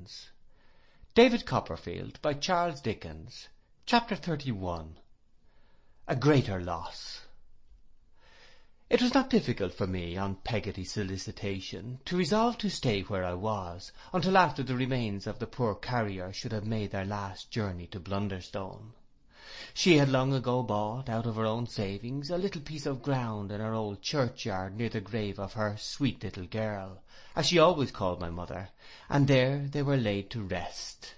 Dickens. David Copperfield by Charles Dickens. Chapter 31. A Greater Loss. It was not difficult for me, on Peggotty's solicitation, to resolve to stay where I was, until after the remains of the poor carrier should have made their last journey to Blunderstone. She had long ago bought, out of her own savings, a little piece of ground in her old churchyard near the grave of her sweet little girl, as she always called my mother, and there they were laid to rest.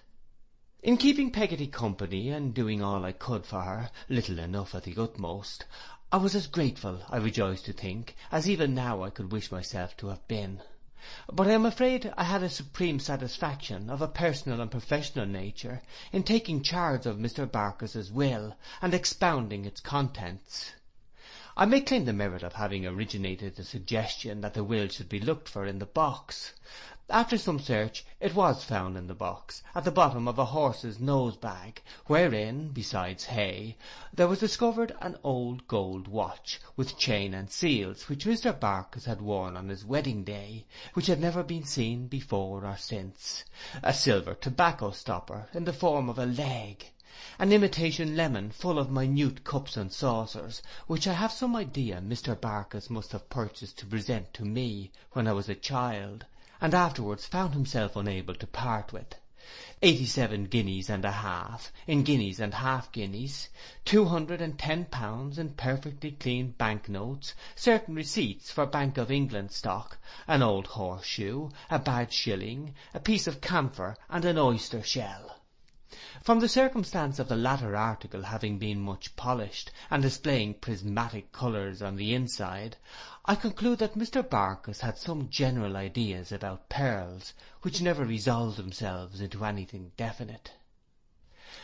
In keeping Peggotty company, and doing all I could for her, little enough at the utmost, I was as grateful, I rejoice to think, as even now I could wish myself to have been. But I am afraid I had a supreme satisfaction, of a personal and professional nature, in taking charge of Mr. Barkis's will, and expounding its contents. I may claim the merit of having originated the suggestion that the will should be looked for in the box. After some search, it was found in the box, at the bottom of a horse's nose-bag, wherein, besides hay, there was discovered an old gold watch, with chain and seals, which Mr. Barkis had worn on his wedding day, which had never been seen before or since, a silver tobacco stopper in the form of a leg, an imitation lemon full of minute cups and saucers, which I have some idea Mr. Barkis must have purchased to present to me when I was a child, and afterwards found himself unable to part with. 87 guineas and a half, in guineas and half-guineas, £210 in perfectly clean bank-notes, certain receipts for Bank of England stock, an old horseshoe, a bad shilling, a piece of camphor, and an oyster shell. From the circumstance of the latter article having been much polished, and displaying prismatic colours on the inside, I conclude that Mr. Barkis had some general ideas about pearls, which never resolved themselves into anything definite.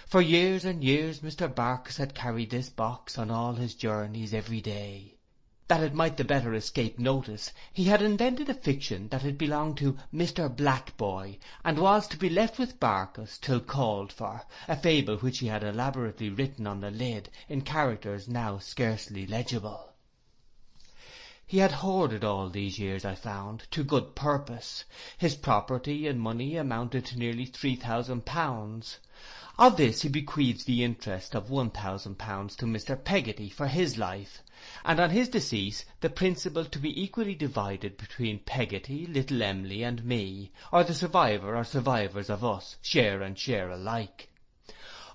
For years and years Mr. Barkis had carried this box on all his journeys every day. That it might the better escape notice, he had invented a fiction that it belonged to Mr. Blackboy, and was to be left with Barkis till called for, a fable which he had elaborately written on the lid in characters now scarcely legible. He had hoarded all these years, I found, to good purpose. His property in money amounted to nearly £3,000. Of this he bequeaths the interest of £1,000 to Mr. Peggotty for his life, and on his decease the principal to be equally divided between Peggotty, little Emily, and me, or the survivor or survivors of us, share and share alike.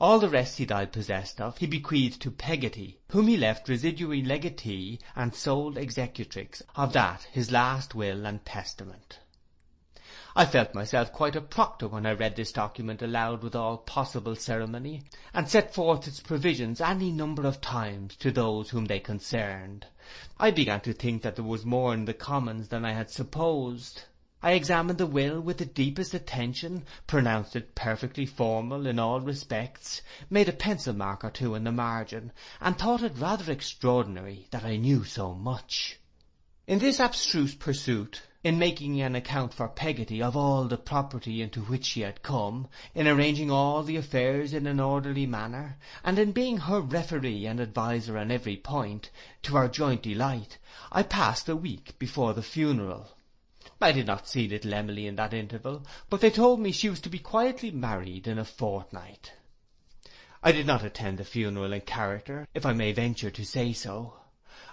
All the rest he died possessed of he bequeathed to Peggotty, whom he left residuary legatee and sole executrix of that his last will and testament. I felt myself quite a proctor when I read this document aloud with all possible ceremony, and set forth its provisions any number of times to those whom they concerned. I began to think that there was more in the Commons than I had supposed. I examined the will with the deepest attention, pronounced it perfectly formal in all respects, made a pencil mark or two in the margin, and thought it rather extraordinary that I knew so much. In this abstruse pursuit, in making an account for Peggotty of all the property into which she had come, in arranging all the affairs in an orderly manner, and in being her referee and adviser on every point, to our joint delight, I passed a week before the funeral. I did not see little Emily in that interval, but they told me she was to be quietly married in a fortnight. I did not attend the funeral in character, if I may venture to say so.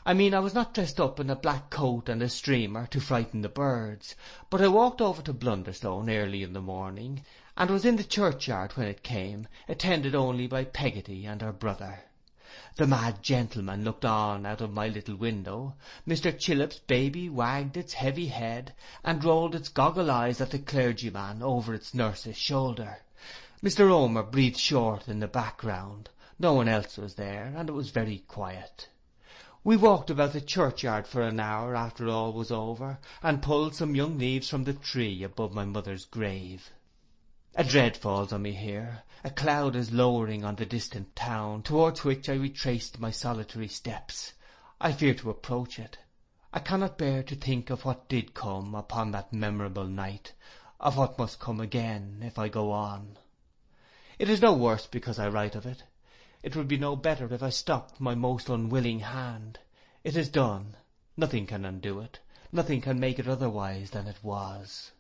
I mean, I was not dressed up in a black coat and a streamer to frighten the birds, but I walked over to Blunderstone early in the morning, and was in the churchyard when it came, attended only by Peggotty and her brother. The mad gentleman looked on out of my little window. Mr. Chillip's baby wagged its heavy head, and rolled its goggle eyes at the clergyman over its nurse's shoulder. Mr. Omer breathed short in the background. No one else was there, and it was very quiet. We walked about the churchyard for an hour after all was over, and pulled some young leaves from the tree above my mother's grave. A dread falls on me here. A cloud is lowering on the distant town, towards which I retraced my solitary steps. I fear to approach it. I cannot bear to think of what did come upon that memorable night, of what must come again if I go on. It is no worse because I write of it. It would be no better if I stopped my most unwilling hand. It is done. Nothing can undo it. Nothing can make it otherwise than it was.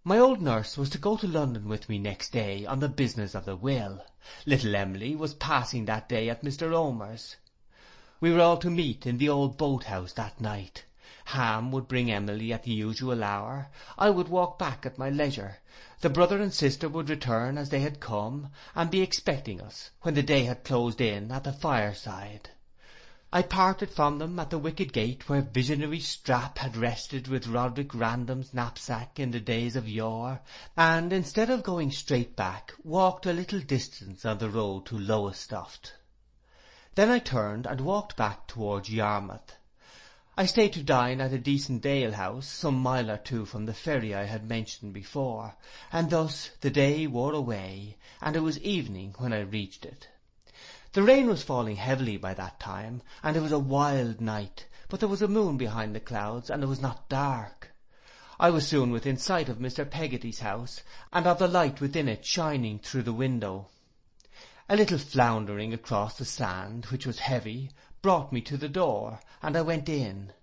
My old nurse was to go to London with me next day on the business of the will. Little Emily was passing that day at Mr. Omer's. We were all to meet in the old boat-house that night. Ham would bring Emily at the usual hour. I would walk back at my leisure. The brother and sister would return as they had come, and be expecting us, when the day had closed in, at the fireside. I parted from them at the wicket gate where visionary Strap had rested with Roderick Random's knapsack in the days of yore, and instead of going straight back, walked a little distance on the road to Lowestoft. Then I turned and walked back towards Yarmouth. I stayed to dine at a decent alehouse, some mile or two from the ferry I had mentioned before, and thus the day wore away, and it was evening when I reached it. The rain was falling heavily by that time, and it was a wild night, but there was a moon behind the clouds, and it was not dark. I was soon within sight of Mr. Peggotty's house, and of the light within it shining through the window. A little floundering across the sand, which was heavy, brought me to the door, and I went in.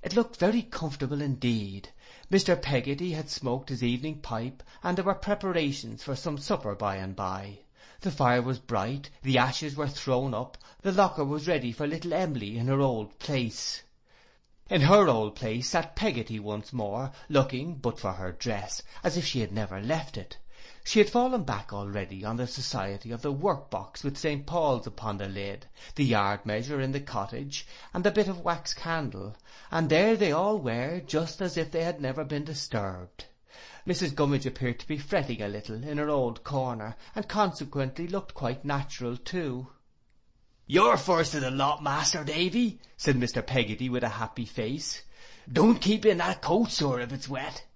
It looked very comfortable indeed. Mr. Peggotty had smoked his evening pipe, and there were preparations for some supper by and by. The fire was bright, the ashes were thrown up, the locker was ready for little Emily in her old place. In her old place sat Peggotty once more, looking, but for her dress, as if she had never left it. She had fallen back already on the society of the work-box with St. Paul's upon the lid, the yard measure in the cottage, and the bit of wax candle, and there they all were, just as if they had never been disturbed. Mrs. Gummidge appeared to be fretting a little in her old corner, and consequently looked quite natural too. "You're first of the lot, Master Davy," said Mr. Peggotty with a happy face. "Don't keep in that coat, sir, if it's wet."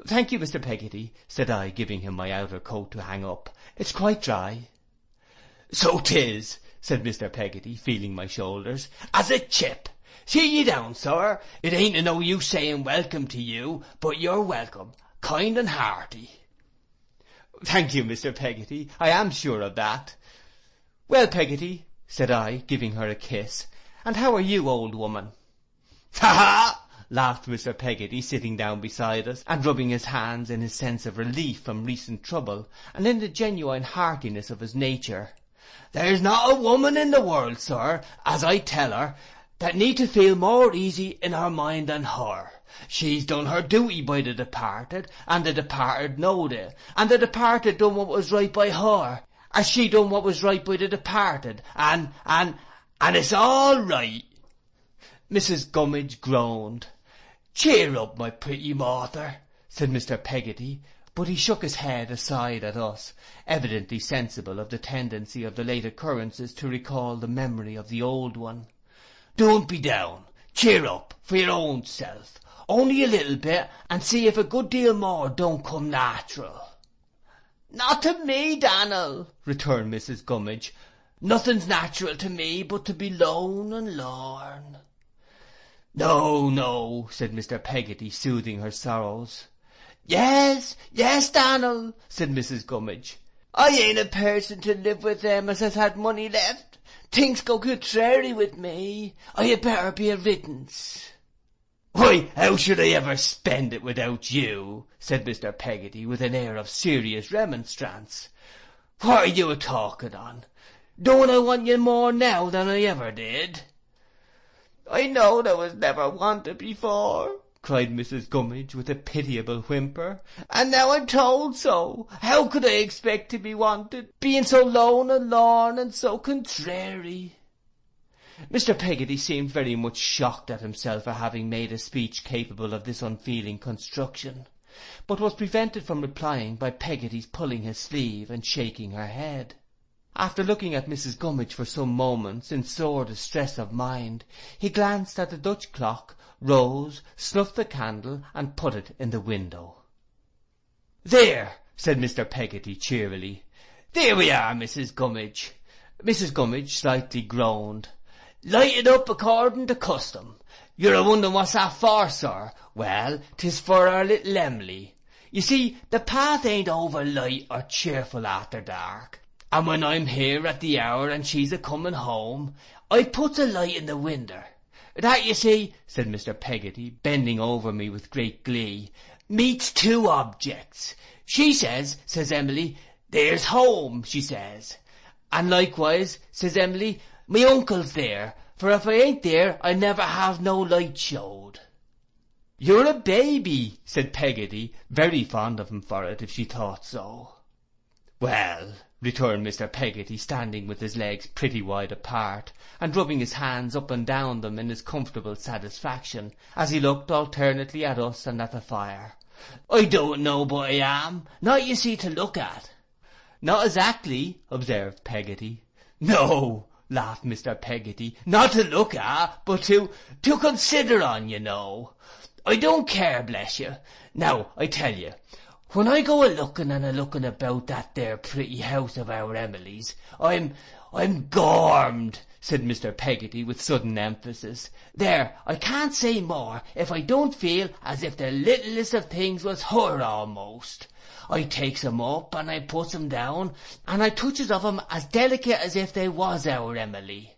"Thank you, Mr. Peggotty," said I, giving him my outer coat to hang up. "It's quite dry." "So 'tis," said Mr. Peggotty, feeling my shoulders, "as a chip. Sit ye down, sir. It ain't of no use saying welcome to you, but you're welcome, kind and hearty." "Thank you, Mr. Peggotty, I am sure of that. Well, Peggotty," said I, giving her a kiss, "and how are you, old woman?" "Ha ha!" laughed Mr. Peggotty, sitting down beside us, and rubbing his hands in his sense of relief from recent trouble, and in the genuine heartiness of his nature. "There's not a woman in the world, sir, as I tell her, that need to feel more easy in her mind than her. She's done her duty by the departed, and the departed knowed it, and the departed done what was right by her, as she done what was right by the departed, and it's all right." Mrs. Gummidge groaned. "Cheer up, my pretty Martha," said Mr. Peggotty, but he shook his head aside at us, evidently sensible of the tendency of the late occurrences to recall the memory of the old one. "Don't be down. Cheer up, for your own self. Only a little bit, and see if a good deal more don't come natural." "Not to me, Dan'l," returned Mrs. Gummidge. "Nothing's natural to me but to be lone and lorn." "No, no," said Mr. Peggotty, soothing her sorrows. Yes, Dan'l," said Mrs. Gummidge. "I ain't a person to live with them as has had money left. Things go contrary with me. I had better be a riddance." "Why, how should I ever spend it without you?" said Mr. Peggotty, with an air of serious remonstrance. "What are you a-talking on? Don't I want you more now than I ever did?" "I know there was never wanted before," cried Mrs. Gummidge with a pitiable whimper, "and now I'm told so. How could I expect to be wanted, being so lone and lorn and so contrary?" Mr. Peggotty seemed very much shocked at himself for having made a speech capable of this unfeeling construction, but was prevented from replying by Peggotty's pulling his sleeve and shaking her head. After looking at Mrs. Gummidge for some moments in sore distress of mind, he glanced at the Dutch clock, rose, snuffed the candle, and put it in the window. "There," said Mr. Peggotty cheerily. "There we are, Mrs. Gummidge." Mrs. Gummidge slightly groaned. "Lighted up according to custom. You're a-wondering what's that for, sir? Well, 'tis for our little Emily. You see, the path ain't over light or cheerful after dark, and when I'm here at the hour and she's a-coming home, I puts a light in the winder. That, you see," said Mr. Peggotty, bending over me with great glee, meets two objects. She says Emily, there's home, she says. And likewise, says Emily, my uncle's there, for if I ain't there, I never have no light showed. You're a baby, said Peggotty, very fond of him for it, if she thought so. Well, returned Mr. Peggotty, standing with his legs pretty wide apart, and rubbing his hands up and down them in his comfortable satisfaction, as he looked alternately at us and at the fire. I don't know but I am, not you see to look at. Not exactly, observed Peggotty. No, laughed Mr. Peggotty, not to look at, but to consider on, you know. I don't care, bless you. Now, I tell you, when I go a-looking and a-looking about that there pretty house of our Emily's, I'm gormed, said Mr. Peggotty with sudden emphasis. There, I can't say more if I don't feel as if the littlest of things was her almost. I takes 'em up and I puts 'em down, and I touches of 'em as delicate as if they was our Emily.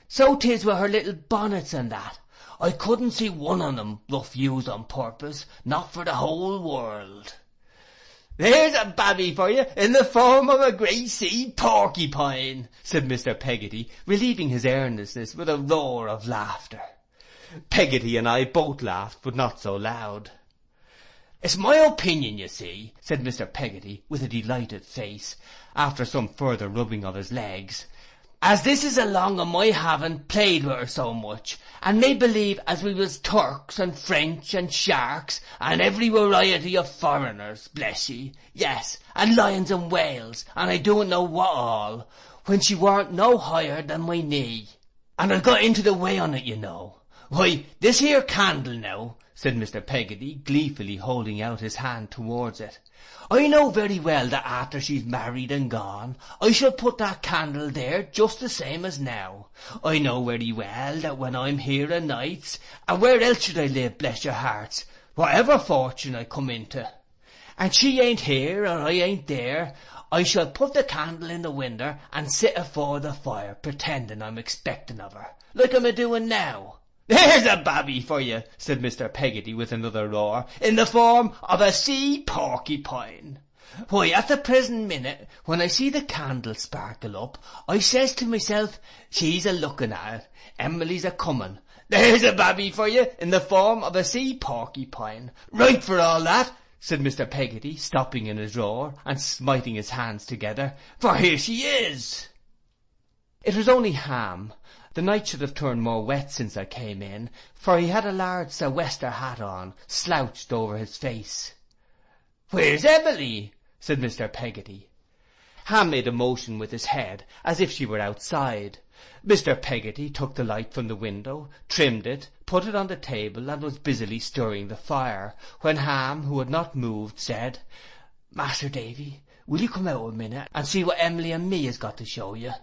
So 'tis with her little bonnets and that. I couldn't see one on 'em rough used on purpose, not for the whole world. There's a babby for you, in the form of a great sea porcupine, said Mr. Peggotty, relieving his earnestness with a roar of laughter. Peggotty and I both laughed, but not so loud. It's my opinion, you see, said Mr. Peggotty, with a delighted face, after some further rubbing of his legs, as this is along of my having played with her so much, and made believe as we was Turks and French and sharks and every variety of foreigners, bless ye, yes, and lions and whales, and I don't know what all, when she warn't no higher than my knee. And I got into the way on it, you know. Why, this here candle now, said Mr. Peggotty, gleefully holding out his hand towards it. I know very well that after she's married and gone, I shall put that candle there just the same as now. I know very well that when I'm here o' nights, and where else should I live, bless your hearts, whatever fortune I come into, and she ain't here or I ain't there, I shall put the candle in the winder and sit afore the fire, pretending I'm expecting of her, like I'm a-doing now. There's a babby for you, said Mr. Peggotty with another roar, in the form of a sea porcupine. Why, at the present minute, when I see the candle sparkle up, I says to myself, she's a-looking at it, Emily's a-coming. There's a babby for you, in the form of a sea porcupine. Right for all that, said Mr. Peggotty, stopping in his roar, and smiting his hands together, for here she is. It was only Ham. The night should have turned more wet since I came in, for he had a large sou'wester hat on, slouched over his face. Where's Emily? said Mr. Peggotty. Ham made a motion with his head, as if she were outside. Mr. Peggotty took the light from the window, trimmed it, put it on the table, and was busily stirring the fire, when Ham, who had not moved, said, Master Davy, will you come out a minute, and see what Emily and me has got to show you?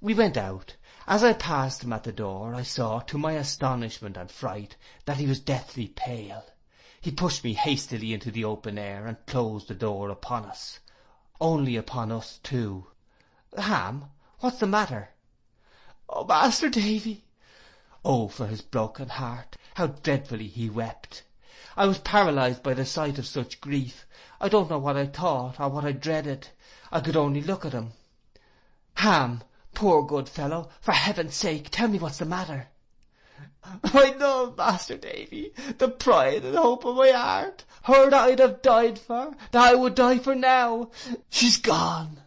We went out. As I passed him at the door, I saw, to my astonishment and fright, that he was deathly pale. He pushed me hastily into the open air, and closed the door upon us. Only upon us two. Ham, what's the matter? Oh, Master Davy! Oh, for his broken heart! How dreadfully he wept! I was paralysed by the sight of such grief. I don't know what I thought, or what I dreaded. I could only look at him. Ham! Poor good fellow, for heaven's sake, tell me what's the matter. My love, Master Davy, the pride and hope of my heart, her that I'd have died for, that I would die for now, she's gone.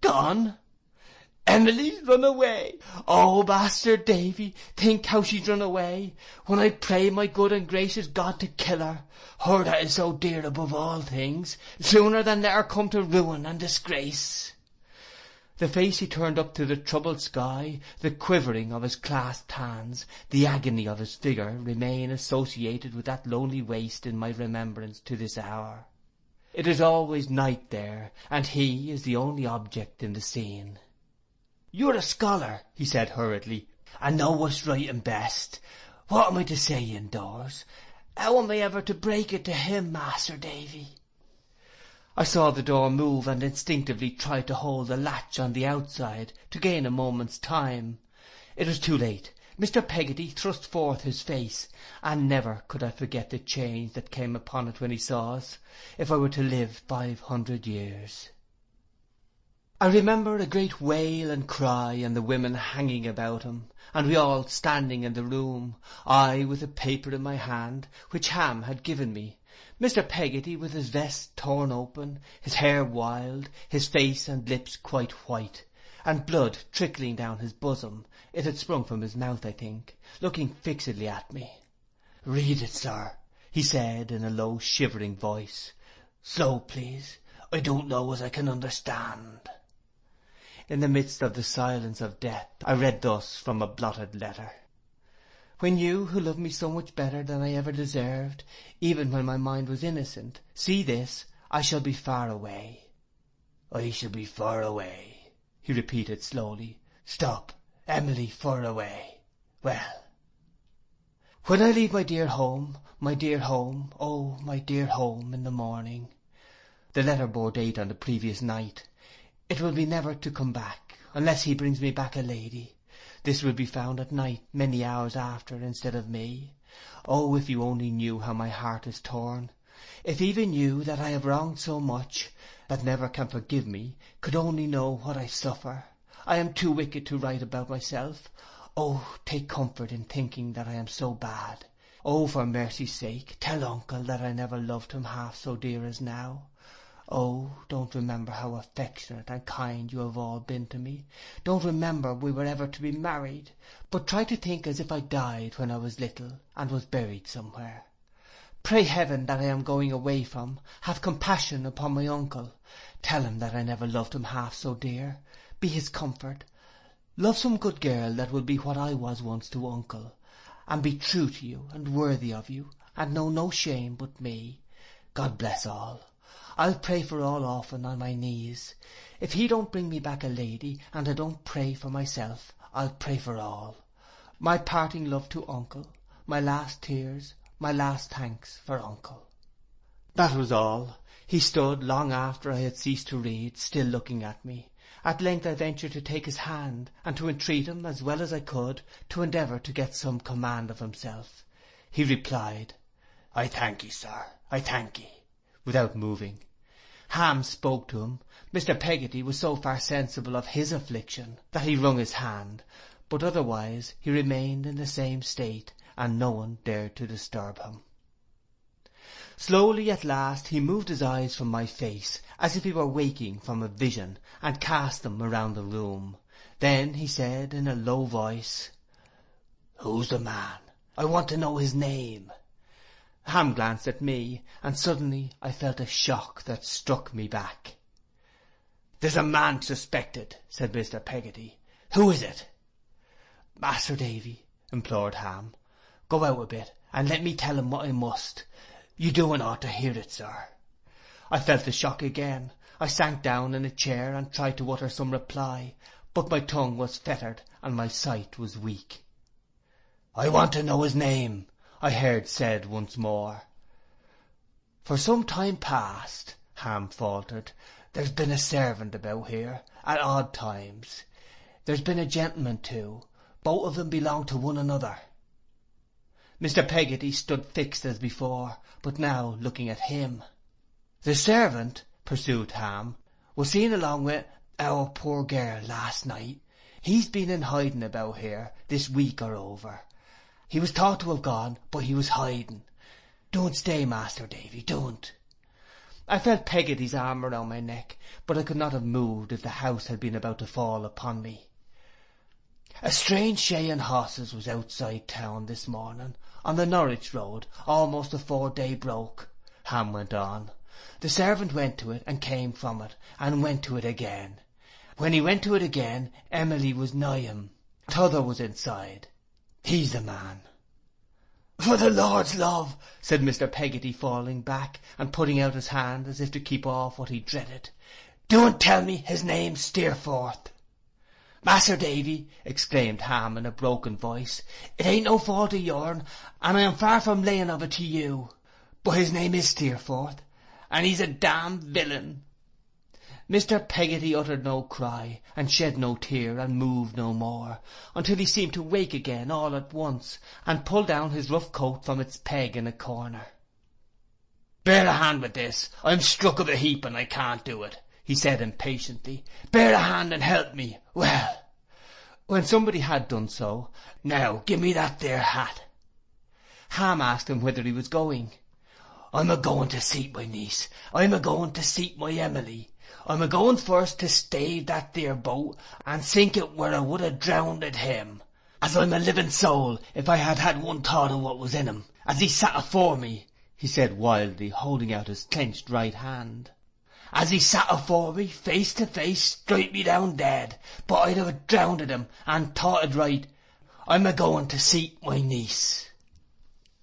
Gone? Emily's run away. Oh, Master Davy, think how she's run away, when I pray my good and gracious God to kill her, her that is so dear above all things, sooner than let her come to ruin and disgrace. The face he turned up to the troubled sky, the quivering of his clasped hands, the agony of his figure remain associated with that lonely waste in my remembrance to this hour. It is always night there, and he is the only object in the scene. You're a scholar, he said hurriedly, and know what's right and best. What am I to say indoors? How am I ever to break it to him, Master Davy? I saw the door move, and instinctively tried to hold the latch on the outside, to gain a moment's time. It was too late. Mr. Peggotty thrust forth his face, and never could I forget the change that came upon it when he saw us, if I were to live 500 years. I remember a great wail and cry, and the women hanging about him, and we all standing in the room, I with a paper in my hand, which Ham had given me, Mr. Peggotty with his vest torn open, his hair wild, his face and lips quite white, and blood trickling down his bosom. It had sprung from his mouth, I think, looking fixedly at me. "Read it, sir," he said in a low shivering voice. "Slow, please. I don't know as I can understand." In the midst of the silence of death, I read thus from a blotted letter. "When you, who love me so much better than I ever deserved, even when my mind was innocent, see this, I shall be far away." "I shall be far away," he repeated slowly. "Stop, Emily, far away. Well. When I leave my dear home, oh, my dear home in the morning." The letter bore date on the previous night. "It will be never to come back, unless he brings me back a lady. This will be found at night, many hours after, instead of me. Oh, if you only knew how my heart is torn! If even you, that I have wronged so much, that never can forgive me, could only know what I suffer! I am too wicked to write about myself. Oh, take comfort in thinking that I am so bad. Oh, for mercy's sake, tell uncle that I never loved him half so dear as now. Oh, don't remember how affectionate and kind you have all been to me. Don't remember we were ever to be married, but try to think as if I died when I was little, and was buried somewhere. Pray heaven that I am going away from, have compassion upon my uncle. Tell him that I never loved him half so dear. Be his comfort. Love some good girl that will be what I was once to uncle, and be true to you, and worthy of you, and know no shame but me. God bless all. I'll pray for all often on my knees. If he don't bring me back a lady, and I don't pray for myself, I'll pray for all. My parting love to uncle, my last tears, my last thanks for uncle." That was all. He stood long after I had ceased to read, still looking at me. At length I ventured to take his hand, and to entreat him, as well as I could, to endeavour to get some command of himself. He replied, "I thank ye, sir, I thank ye," without moving. Ham spoke to him. Mr. Peggotty was so far sensible of his affliction that he wrung his hand, but otherwise he remained in the same state, and no one dared to disturb him. Slowly at last he moved his eyes from my face, as if he were waking from a vision, and cast them around the room. Then he said in a low voice, "Who's the man? I want to know his name." Ham glanced at me, and suddenly I felt a shock that struck me back. "There's a man suspected," said Mr. Peggotty. "Who is it?" "Master Davy," implored Ham, "go out a bit, and let me tell him what I must. You doin' ought to hear it, sir." I felt the shock again. I sank down in a chair and tried to utter some reply, but my tongue was fettered and my sight was weak. "I want to know his name," I heard said once more. "For some time past," Ham faltered, "there's been a servant about here, at odd times. There's been a gentleman too. Both of them belong to one another." Mr. Peggotty stood fixed as before, but now looking at him. "The servant," pursued Ham, "was seen along with our poor girl last night. He's been in hiding about here this week or over. He was thought to have gone, but he was hiding. Don't stay, Master Davy, don't." I felt Peggotty's arm around my neck, but I could not have moved if the house had been about to fall upon me. "A strange shay and horses was outside town this morning, on the Norwich road, almost afore day broke," Ham went on. "The servant went to it, and came from it, and went to it again. When he went to it again, Emily was nigh him. T'other was inside. He's the man." "For the Lord's love," said Mr. Peggotty, falling back, and putting out his hand as if to keep off what he dreaded, "do and tell me his name's Steerforth." "Mas'r Davy," exclaimed Ham in a broken voice, "it ain't no fault of yourn, and I am far from laying of it to you. But his name is Steerforth, and he's a damned villain." Mr. Peggotty uttered no cry, and shed no tear, and moved no more, until he seemed to wake again all at once, and pull down his rough coat from its peg in a corner. "Bear a hand with this. I'm struck of a heap and I can't do it," he said impatiently. "Bear a hand and help me. Well." When somebody had done so, "Now, give me that there hat." Ham asked him whither he was going. "I'm a-going to seek my niece. I'm a-going to seek my Emily. I'm a-going first to stave that there boat and sink it where I would ha' drownded him. As I'm a living soul, if I had had one thought of what was in him, as he sat afore me," he said wildly, holding out his clenched right hand. "As he sat afore me, face to face, strike me down dead, but I'd have drownded him, and thought it right. I'm a-going to seek my niece."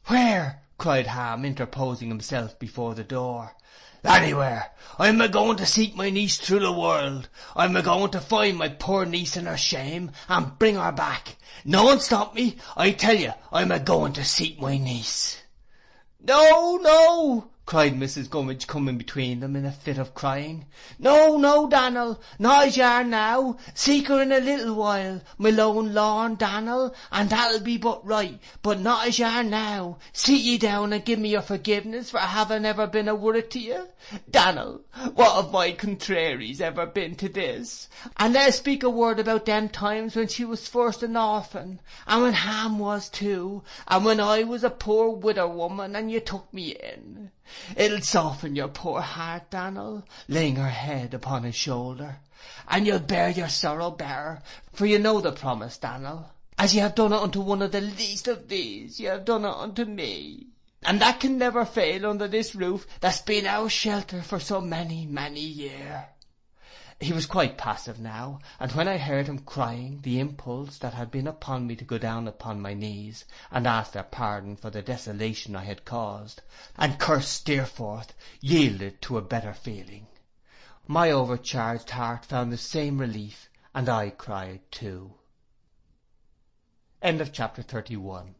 "Where?" cried Ham, interposing himself before the door. "Anywhere. I'm a-going to seek my niece through the world. I'm a-going to find my poor niece in her shame, and bring her back. No one stop me. I tell you, I'm a-going to seek my niece." "No, no," cried Mrs. Gummidge, coming between them in a fit of crying. "No, no, Dannel, not as you are now. Seek her in a little while, my lone lorn, Dannel, and that'll be but right, but not as you are now. Sit ye down and give me your forgiveness for having ever been a worrit to you. Dannel, what have my contraries ever been to this? And let us speak a word about them times when she was first an orphan, and when Ham was too, and when I was a poor widow woman and you took me in. It'll soften your poor heart, Dannel," laying her head upon his shoulder, "and you'll bear your sorrow better, for you know the promise, Dannel. As you have done it unto one of the least of these, you have done it unto me. And that can never fail under this roof that's been our shelter for so many, many year." He was quite passive now, and when I heard him crying, the impulse that had been upon me to go down upon my knees and ask their pardon for the desolation I had caused, and curse Steerforth, yielded to a better feeling. My overcharged heart found the same relief, and I cried too. End of chapter 31.